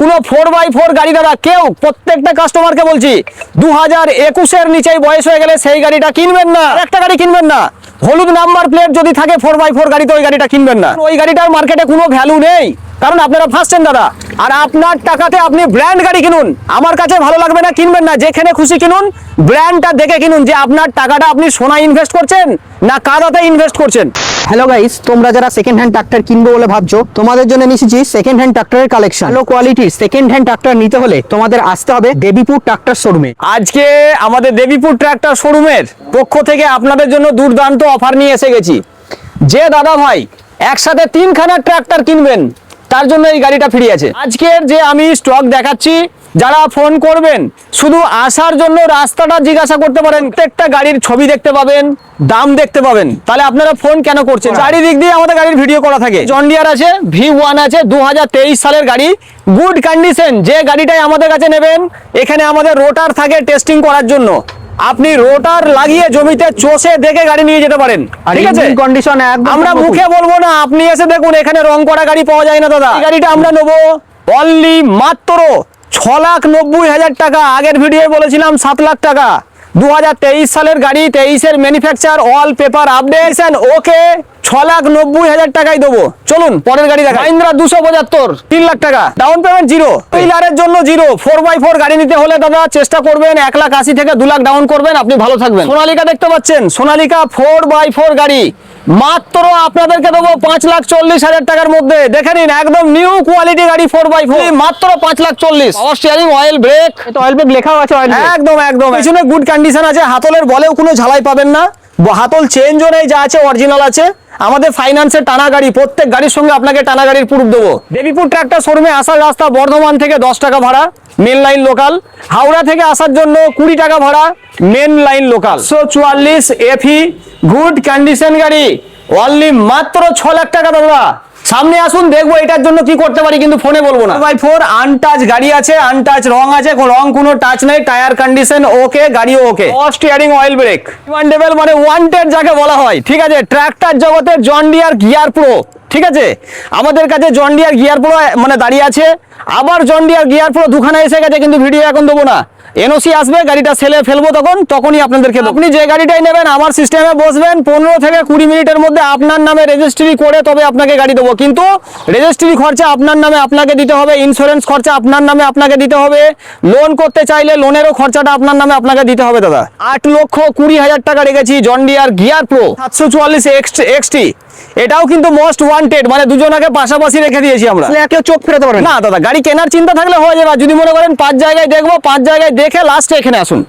কোনো 4x4 গাড়ি দাদা কেউ প্রত্যেকটা কাস্টমারকে বলছি 2021-এর নিচেই বয়স হয়ে গেলে সেই গাড়িটা কিনবেন না। একটা গাড়ি কিনবেন না, হলুদ নাম্বার প্লেট যদি থাকে 4x4 গাড়িতে ওই গাড়িটা কিনবেন না। ওই গাড়িটার মার্কেটে কোনো ভ্যালু নেই, কারণ আপনারা ফার্স্টেন দাদা। আর আপনার টাকাতে আপনি ব্র্যান্ড গাড়ি কিনুন, আমার কাছে ভালো লাগবে না কিনবেন না, যেখানে খুশি কিনুন, ব্র্যান্ডটা দেখে কিনুন যে আপনার টাকাটা আপনি সোনায় ইনভেস্ট করছেন না কাদাতে ইনভেস্ট করছেন। হ্যালো গাইস, তোমরা যারা সেকেন্ড হ্যান্ড ট্রাক্টর কিনবে বলে ভাবছো, তোমাদের জন্য নিয়ে এসেছি সেকেন্ড হ্যান্ড ট্রাক্টরের কালেকশন। ভালো কোয়ালিটির সেকেন্ড হ্যান্ড ট্রাক্টর নিতে হলে তোমাদের আসতে হবে দেবীপুর ট্রাক্টর শোরুমে। আজকে আমাদের দেবীপুর ট্রাক্টর শোরুমের পক্ষ থেকে আপনাদের জন্য দুর্দান্ত অফার নিয়ে এসে গেছি। যে দাদা ভাই একসাথে 3খানা ট্রাক্টর কিনবেন তার জন্য এই গাড়িটা ফ্রি আছে। আজকের যে আমি স্টক দেখাচ্ছি, যারা ফোন করবেন শুধু আসার জন্য রাস্তাটা জিজ্ঞাসা করতে পারেন, প্রত্যেকটা গাড়ির ছবি দেখতে পাবেন, দাম দেখতে পাবেন। তাহলে আপনারা ফোন কেন করছেন? চারিদিক দিয়ে আমাদের গাড়ির ভিডিও করা থাকে। জন ডিয়ার আছে, V1 আছে, 2023 সালের গাড়ি, গুড কন্ডিশন। যে গাড়িটাই আমাদের কাছে নেবেন, এখানে আমাদের রোটার থাকে টেস্টিং করার জন্য। আপনি রোটার লাগিয়ে জমিতে চষে দেখে গাড়ি নিয়ে যেতে পারেন, ঠিক আছে? কন্ডিশন আমরা মুখে বলবো না, আপনি এসে দেখুন। এখানে রং করা গাড়ি পাওয়া যায় না দাদা। এই গাড়িটা আমরা নেবো অনলি মাত্র 6,90,000 টাকা। আগের ভিডিও বলেছিলাম 7 লাখ টাকা। 2023 সালের গাড়ি, 23-এর ম্যানুফ্যাকচার, অল পেপার আপডেশন ওকে, 6,90,000 টাকায় দেবো। চলুন পরের গাড়ি দেখা। মাহিন্দ্রা 275, 3 লাখ টাকা ডাউন পেমেন্ট, জিরো। হুইলারের জন্য জিরো। 4x4 গাড়ি নিতে হলে দাদা চেষ্টা করবেন 1,80,000 থেকে 2 লাখ ডাউন করবেন, আপনি ভালো থাকবেন। সোনালিকা দেখতে পাচ্ছেন, সোনালিকা 4x4 গাড়ি মাত্র আপনাদেরকে দেবো 5,40,000 টাকার মধ্যে। দেখে নিন, একদম নিউ কোয়ালিটি গাড়ি 4x4 মাত্র 5,40,000। Power steering, oil brake, oil brake লেখাও আছে, অয়েল ব্রেক একদম একদম। পিছনে গুড কন্ডিশন আছে, হাতলের বলেও কোনো ঝালাই পাবেন না। হাতল চেঞ্জও নেই, যা আছে অরিজিনাল আছে। আমাদের ফাইন্যান্সের টানা গাড়ি, প্রত্যেক গাড়ির সঙ্গে আপনাকে টানা গাড়ির প্রুফ দেবো। দেবীপুর ট্রাক্টর শোরুমে আসার রাস্তা বর্ধমান থেকে 10 টাকা ভাড়া, মেন লাইন লোকাল। হাওড়া থেকে আসার জন্য 20 টাকা ভাড়া, main line local. 144 FE good condition গাড়ি অনলি মাত্র 6 লাখ টাকা দাদা। সামনে আসুন, দেখবো এটার জন্য কি করতে পারি, কিন্তু ফোনে বলবো না। 4x4 আনটাচ গাড়ি আছে, আনটাচ রং আছে, রং কোনো টাচ নেই, টায়ার কন্ডিশন ওকে, গাড়িও ওকে। স্টিয়ারিং, অয়েল ব্রেক, ডিমান্ডেবল মানে ওয়ান্টেড যাকে বলা হয়, ঠিক আছে? ট্রাক্টর জগতের জন ডিয়ার গিয়ার প্রো, ঠিক আছে? আমাদের কাছে জন ডিয়ার গিয়ার প্রো মানে দাঁড়িয়ে আছে, আবার জন ডিয়ার গিয়ার প্রো দুখানা এসে গেছে, কিন্তু ভিডিও এখন দেবো না। এনওসি আসবে, গাড়িটা সেলে ফেলবো, তখনই আপনাদেরকে। আপনি যে গাড়িটাই নেবেন আমার সিস্টেমে বসবেন, 15 থেকে 20 মিনিটের মধ্যে আপনার নামে রেজিস্ট্রি করে তবে আপনাকে গাড়ি দেবো। কিন্তু রেজিস্ট্রি খরচা আপনার নামে আপনাকে দিতে হবে, ইন্স্যুরেন্স খরচা আপনার নামে আপনাকে দিতে হবে, লোন করতে চাইলে লোনেরও খরচাটা আপনার নামে আপনাকে দিতে হবে দাদা। 8,20,000 টাকা রেখেছি John Deere gear pro 744 XT। এটাও কিন্তু মোস্ট ওয়ান্টেড, মানে দুজনকে পাশাপাশি রেখে দিয়েছি আমরা। কেউ চোখ ফেরাতে পারবে না দাদা, গাড়ি কেনার চিন্তা থাকলে হয়ে যাবে। যদি মনে করেন 5 জায়গায় দেখবো, 5 জায়গায় দেখে লাস্টে এখানে আসুন।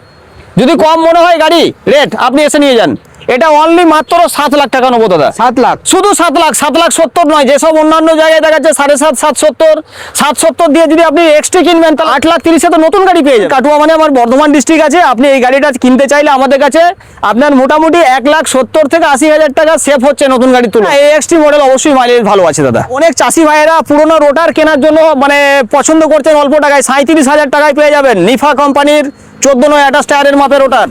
যদি কম মনে হয় গাড়ি রেট, আপনি এসে নিয়ে যান। এটা অনলি মাত্র 7 লাখ টাকা নেবো দাদা। 7 লাখ, শুধু 7 লাখ, 7,70,000 নয়। যেসব অন্যান্য জায়গায় দেখাচ্ছে 7.5, 770, 770 দিয়ে যদি আপনি এক্সটি কিনবেন তাহলে 8,30,000 তো নতুন গাড়ি পেয়ে যাবেন। কাটুয়া মানে আমার বর্ধমান ডিস্ট্রিক্ট আছে। আপনি এই গাড়িটা কিনতে চাইলে আমাদের কাছে আপনার মোটামুটি 1,70,000 থেকে 80,000 টাকা সেভ হচ্ছে নতুন গাড়ির তুলনায়। এই এক্সটি মডেল অবশ্যই মাইলেজ ভালো আছে দাদা। অনেক চাষি ভাইয়েরা পুরোনো রোটার কেনার জন্য মানে পছন্দ করছেন অল্প টাকায়, 37,000 টাকায় পেয়ে যাবেন নিফা কোম্পানির 14/28 টায়ারের মাপের রোটার।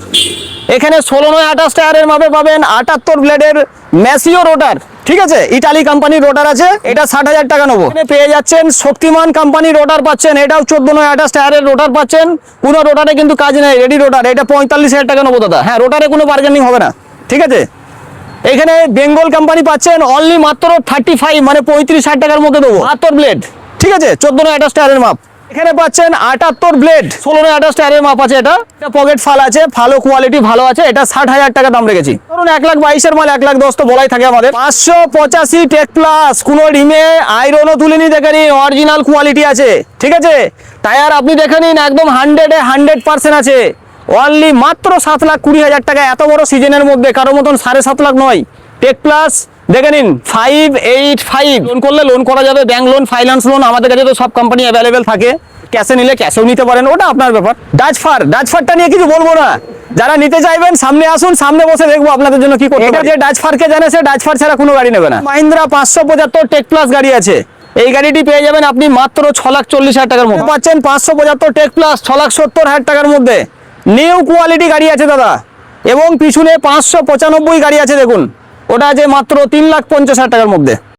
এখানে 16/28 টায়ারের মাপে পাবেন 78 ব্লেডের ম্যাসিও রোটার, ঠিক আছে? ইটালি কোম্পানির রোটার আছে, এটা 60,000 টাকা নেবো। পেয়ে যাচ্ছেন শক্তিমান কোম্পানির রোটার পাচ্ছেন, এটাও 14/28 টায়ারের রোটার পাচ্ছেন। কোনো রোটারে কিন্তু কাজ নেই, রেডি রোটার। এটা 45,000 টাকা নেবো দাদা। হ্যাঁ, রোটারে কোনো বার্গেনিং হবে না, ঠিক আছে? এখানে বেঙ্গল কোম্পানি পাচ্ছেন অনলি মাত্র 35 মানে 35,000 টাকার মধ্যে দেবো। 78 ব্লেড, ঠিক আছে? 14/28 টায়ারের মাপ। এখানে পাচ্ছেন 78 ব্লেড, 16/28 টায়ারের মাপ আছে। এটা পকেট ফাল আছে, ভালো কোয়ালিটি ভালো আছে। এটা 60,000 টাকা দাম রেখেছি। ধরুন 1,22,000 মাল 1,10,000 তো বলাই থাকে আমাদের। 585 টেক প্লাস, কোনো রিমে আয়রনও তুলিনি, দেখে নিন, অরিজিনাল কোয়ালিটি আছে, ঠিক আছে? টায়ার আপনি দেখে নিন, একদম 100-এ 100% আছে। অনলি মাত্র 7,20,000 টাকা। এত বড় সিজনের মধ্যে কারোর মতন 7.5 লাখ নয়। টেক প্লাস দেখে নিন, 585 লোন করলে লোন করা যাবে, ব্যাংক লোন, ফাইন্যান্স লোন, আমাদের কাছে তো সব কোম্পানি অ্যাভেলেবেল থাকে। ক্যাশে নিলে ক্যাশেও নিতে পারেন, ওটা আপনার ব্যাপার। ডাচফারটা নিয়ে কিছু বলবো না, যারা নিতে চাইবেন সামনে আসুন, সামনে বসে দেখবো আপনাদের জন্য কি করতে পারি। যে ডাচফারকে জানে সে ডাচফার ছাড়া কোনো গাড়ি নেবে না। মাহিন্দ্রা 575 টেক প্লাস গাড়ি আছে, এই গাড়িটি পেয়ে যাবেন আপনি মাত্র 6,40,000 টাকার মধ্যে পাচ্ছেন। 575 টেক প্লাস 6,70,000 টাকার মধ্যে নিউ কোয়ালিটি গাড়ি আছে দাদা। এবং পিছনে 595 গাড়ি আছে, দেখুন ওটা আছে মাত্র 3,50,000 টাকার মধ্যে।